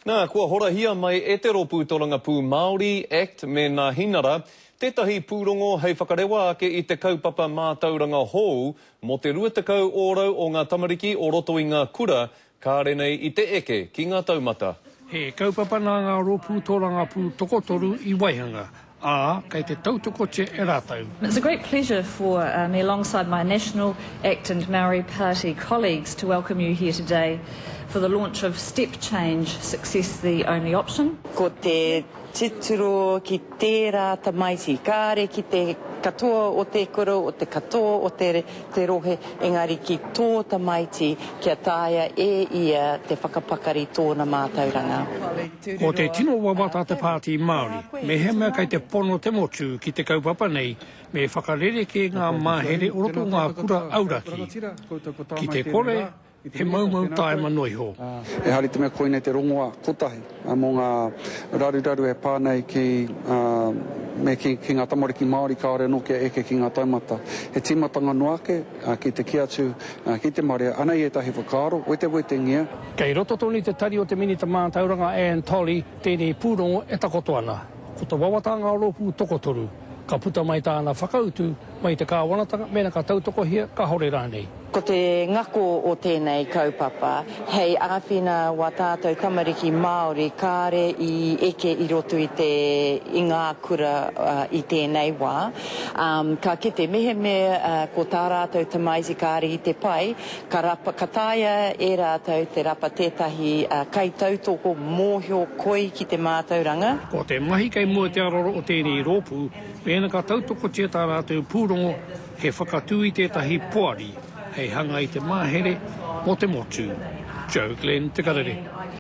Nā, kua horahia mai e te ropu Toranga Pū Māori Act me ngā hinara, tētahi pūrongo hei whakarewa ake i te kaupapa mātauranga hou mo te 20 ōrau o ngā tamariki o roto i ngā kura, kāre nei i te eke ki ngā taumata. He kaupapa nā ngā ropu Toranga Pū tokotoru i Waihanga. Kei te tautoko te e rātau. It's a great pleasure for me, alongside my National ACT and Maori Party colleagues, to welcome you here today for the launch of Step Change, Success the Only Option. Ko te tituro ki tērā tamaiti, kāre ki te katoa o te koro, o te katoa o te rohe, engari ki tō tamaiti kia tāia e ia te whakapakari tōna mātauranga. Ko te tino wawata te pāti Māori, me hema kei te pono te motu ki te kaupapa nei, me whakarere ke ngā māhere o roto ngā kura auraki. Ki te kore, he maumau tae manoiho. E hari te mea koine te rongoa kotahi mō ngā raruraru e pānei ki ngā tamariki Māori kāore no kia eke ki ngā taumata. He tīmatanga noake ki te kiatu, ki te marea, ana i etahi whakaaro, wete ngia. Kei roto toni te tari o te minita mātauranga Anne Tolley, tēnei pūrongo e takoto ana. Ko te wawata ngā ropu tokotoru, ka puta mai tāna whakautu, mai te kāwanatanga, mena ka tautoko hia, ka hore rānei. Ko te ngako o tēnei kaupapa, hei āwhina wa tātou tamariki Māori kāre i eke i roto i ngā kura i tēnei wā. Ka kite meheme ko tā rātou tamaiti kāre i te pai, ka tāia e rātou te rapa tētahi kai tautoko mōhio koi ki te mātauranga. Ko te mahi kei mua te aroro o tēnei rōpu, mena ka tautoko tia tā rātou pūrongo, he whakatū i tētahi poari, hei hanga i te māhere mo te motu. Joe Glenn, Te Karere.